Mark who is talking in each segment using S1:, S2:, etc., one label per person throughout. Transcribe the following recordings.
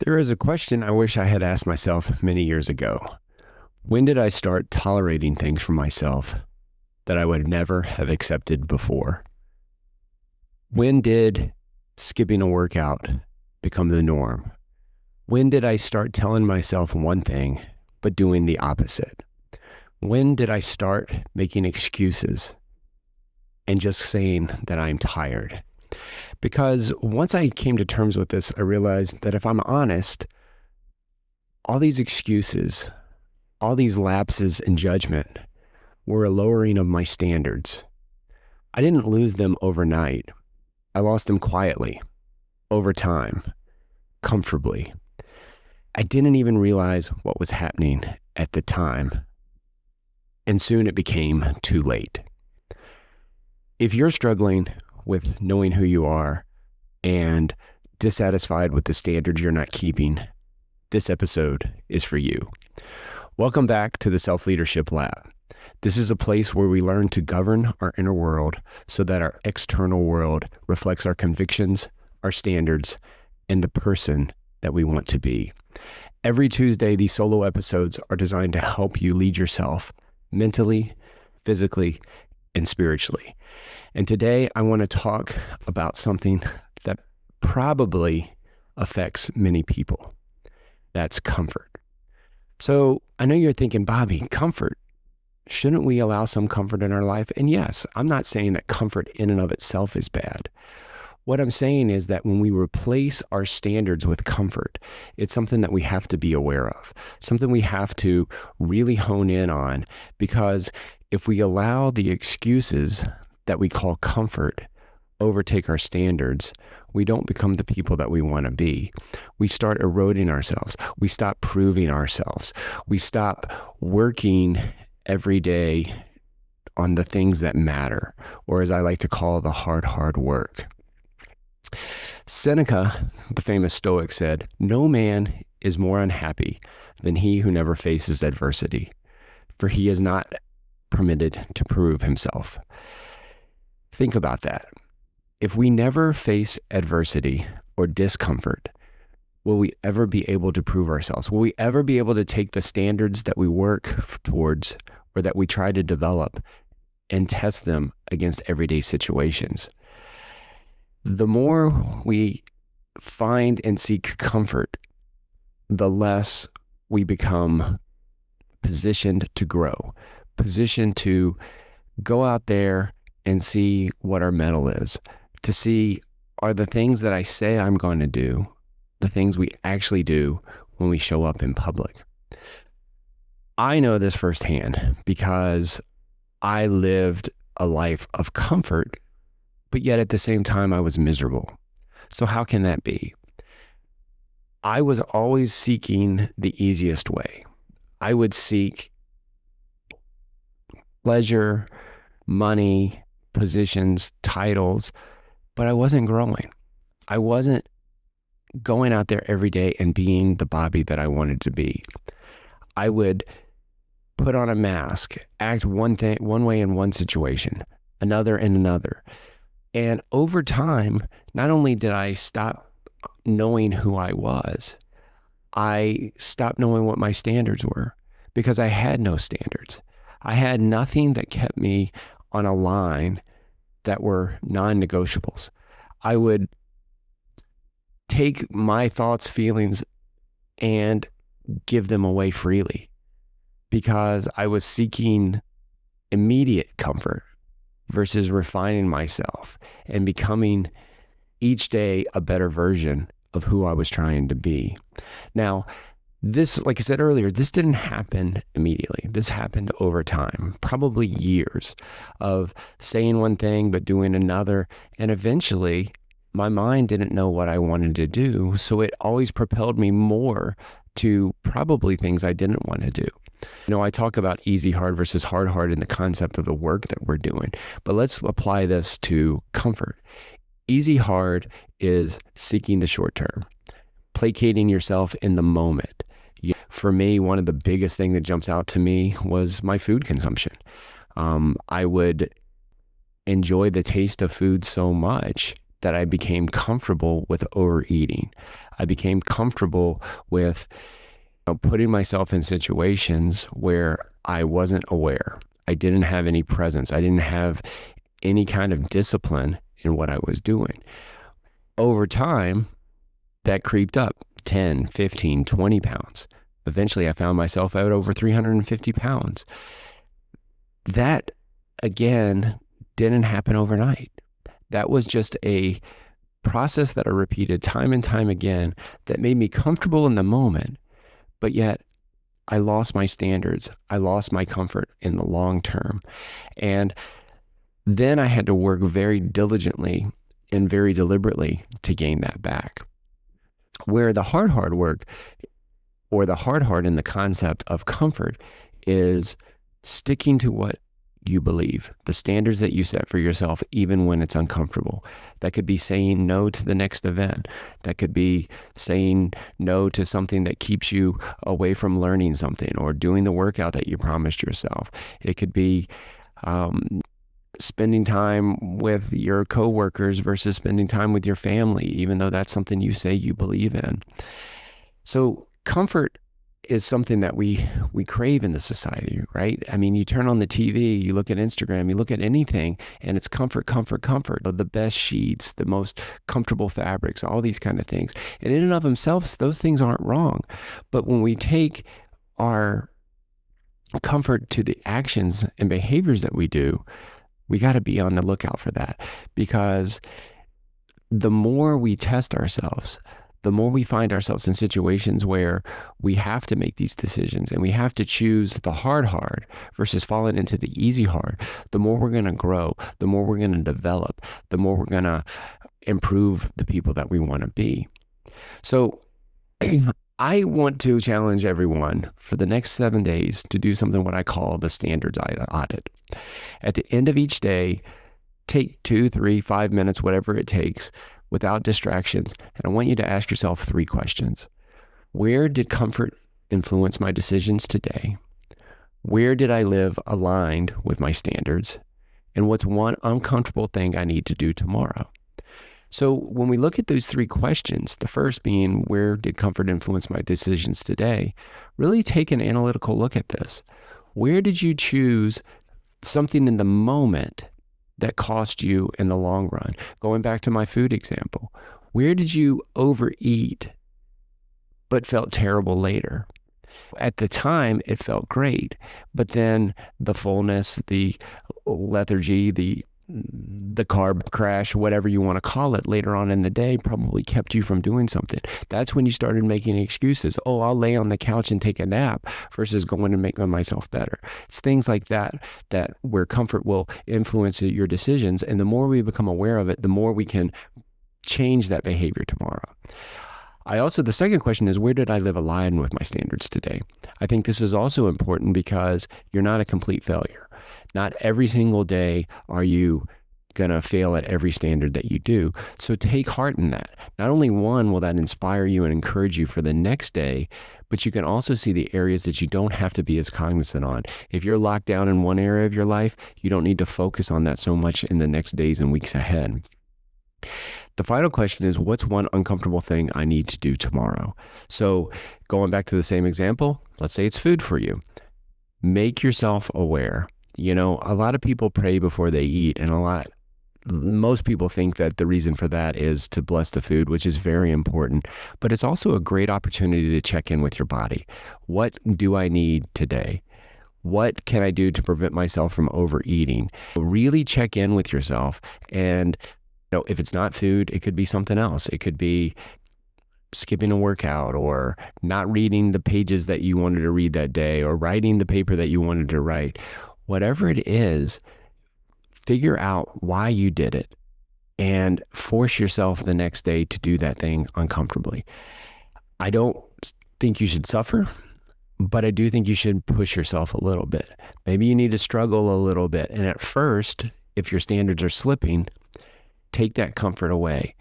S1: There is a question I wish I had asked myself many years ago. When did I start tolerating things for myself that I would never have accepted before? When did skipping a workout become the norm? When did I start telling myself one thing but doing the opposite? When did I start making excuses and just saying that I'm tired? Because once I came to terms with this, I realized that if I'm honest, all these excuses, all these lapses in judgment were a lowering of my standards. I didn't lose them overnight. I lost them quietly, over time, comfortably. I didn't even realize what was happening at the time, and soon it became too late. If you're struggling with knowing who you are and dissatisfied with the standards you're not keeping, this episode is for you. Welcome back to the Self-Leadership Lab. This is a place where we learn to govern our inner world so that our external world reflects our convictions, our standards, and the person that we want to be. Every Tuesday, these solo episodes are designed to help you lead yourself mentally, physically, and spiritually. And today, I want to talk about something that probably affects many people. That's comfort. So I know you're thinking, Bobby, comfort. Shouldn't we allow some comfort in our life? And yes, I'm not saying that comfort in and of itself is bad. What I'm saying is that when we replace our standards with comfort, it's something that we have to be aware of, something we have to really hone in on, because if we allow the excuses that we call comfort overtake our standards, we don't become the people that we want to be. We start eroding ourselves. We stop proving ourselves. We stop working every day on the things that matter, or as I like to call the hard work. Seneca, the famous Stoic, said, "No man is more unhappy than he who never faces adversity, for he is not permitted to prove himself." Think about that. If we never face adversity or discomfort, will we ever be able to prove ourselves? Will we ever be able to take the standards that we work towards or that we try to develop and test them against everyday situations? The more we find and seek comfort, the less we become positioned to grow, positioned to go out there and see what our mettle is, to see, are the things that I say I'm going to do the things we actually do when we show up in public? I know this firsthand because I lived a life of comfort, but yet at the same time I was miserable. So how can that be? I was always seeking the easiest way. I would seek pleasure, money, positions, titles, but I wasn't growing. I wasn't going out there every day and being the Bobby that I wanted to be. I would put on a mask, act one way in one situation, another in another. And over time, not only did I stop knowing who I was, I stopped knowing what my standards were because I had no standards. I had nothing that kept me on a line that were non-negotiables. I would take my thoughts, feelings, and give them away freely because I was seeking immediate comfort versus refining myself and becoming each day a better version of who I was trying to be. Now, this, like I said earlier, this didn't happen immediately. This happened over time, probably years of saying one thing but doing another. And eventually, my mind didn't know what I wanted to do. So it always propelled me more to probably things I didn't want to do. You know, I talk about easy hard versus hard in the concept of the work that we're doing. But let's apply this to comfort. Easy hard is seeking the short term, placating yourself in the moment. For me, one of the biggest things that jumps out to me was my food consumption. I would enjoy the taste of food so much that I became comfortable with overeating. I became comfortable with putting myself in situations where I wasn't aware. I didn't have any presence. I didn't have any kind of discipline in what I was doing. Over time, that creeped up 10, 15, 20 pounds. Eventually, I found myself at over 350 pounds. That, again, didn't happen overnight. That was just a process that I repeated time and time again that made me comfortable in the moment, but yet I lost my standards. I lost my comfort in the long term. And then I had to work very diligently and very deliberately to gain that back. Where the hard work, or the hard in the concept of comfort, is sticking to what you believe, the standards that you set for yourself, even when it's uncomfortable. That could be saying no to the next event. That could be saying no to something that keeps you away from learning something or doing the workout that you promised yourself. It could be spending time with your coworkers versus spending time with your family, even though that's something you say you believe in. So comfort is something that we crave in the society, right? I mean, you turn on the TV, you look at Instagram, you look at anything, and it's comfort. The best sheets, the most comfortable fabrics, all these kind of things. And in and of themselves, those things aren't wrong. But when we take our comfort to the actions and behaviors that we do, we got to be on the lookout for that, because the more we test ourselves, the more we find ourselves in situations where we have to make these decisions and we have to choose the hard versus falling into the easy hard, the more we're going to grow, the more we're going to develop, the more we're going to improve the people that we want to be. So I want to challenge everyone for the next 7 days to do something what I call the Standards Audit. At the end of each day, take 2, 3, 5 minutes, whatever it takes, without distractions. And I want you to ask yourself 3 questions. Where did comfort influence my decisions today? Where did I live aligned with my standards? And what's one uncomfortable thing I need to do tomorrow? So when we look at those 3 questions, the first being, where did comfort influence my decisions today? Really take an analytical look at this. Where did you choose something in the moment that cost you in the long run? Going back to my food example, where did you overeat but felt terrible later? At the time, it felt great, but then the fullness, the lethargy, the carb crash, whatever you want to call it, later on in the day probably kept you from doing something. That's when you started making excuses. Oh, I'll lay on the couch and take a nap versus going and make myself better. It's things like that where comfort will influence your decisions. And the more we become aware of it, the more we can change that behavior tomorrow. The second question is, where did I live aligned with my standards today? I think this is also important because you're not a complete failure. Not every single day are you going to fail at every standard that you do. So take heart in that. Not only one, will that inspire you and encourage you for the next day, but you can also see the areas that you don't have to be as cognizant on. If you're locked down in one area of your life, you don't need to focus on that so much in the next days and weeks ahead. The final question is, what's one uncomfortable thing I need to do tomorrow? So going back to the same example, let's say it's food for you. Make yourself aware. You know, a lot of people pray before they eat, and most people think that the reason for that is to bless the food, which is very important, but it's also a great opportunity to check in with your body. What do I need today? What can I do to prevent myself from overeating? Really check in with yourself. And if it's not food, it could be something else. It could be skipping a workout, or not reading the pages that you wanted to read that day, or writing the paper that you wanted to write. Whatever it is, figure out why you did it and force yourself the next day to do that thing uncomfortably. I don't think you should suffer, but I do think you should push yourself a little bit. Maybe you need to struggle a little bit. And at first, if your standards are slipping, take that comfort away.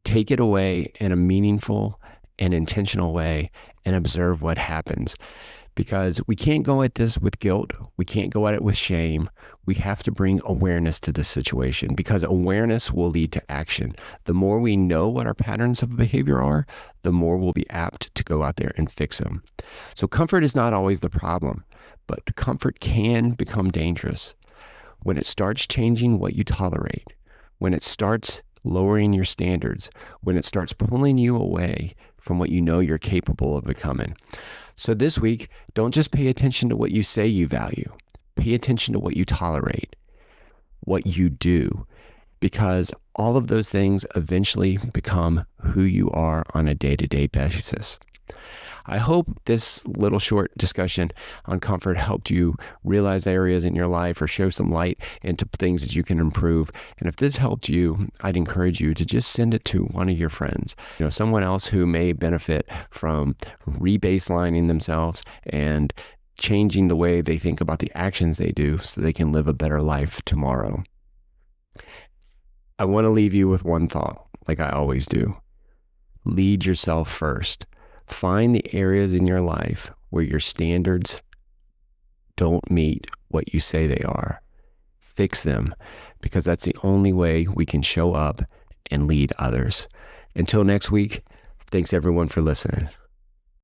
S1: Take it away in a meaningful and intentional way and observe what happens. because we can't go at this with guilt. We can't go at it with shame. We have to bring awareness to this situation, because awareness will lead to action. The more we know what our patterns of behavior are, the more we'll be apt to go out there and fix them. So comfort is not always the problem, but comfort can become dangerous when it starts changing what you tolerate, when it starts lowering your standards, when it starts pulling you away from what you know you're capable of becoming. So this week, don't just pay attention to what you say you value. Pay attention to what you tolerate, what you do, because all of those things eventually become who you are on a day-to-day basis. I hope this little short discussion on comfort helped you realize areas in your life or show some light into things that you can improve. And if this helped you, I'd encourage you to just send it to one of your friends, someone else who may benefit from rebaselining themselves and changing the way they think about the actions they do so they can live a better life tomorrow. I want to leave you with one thought, like I always do. Lead yourself first. Find the areas in your life where your standards don't meet what you say they are. Fix them, because that's the only way we can show up and lead others. Until next week, thanks everyone for listening.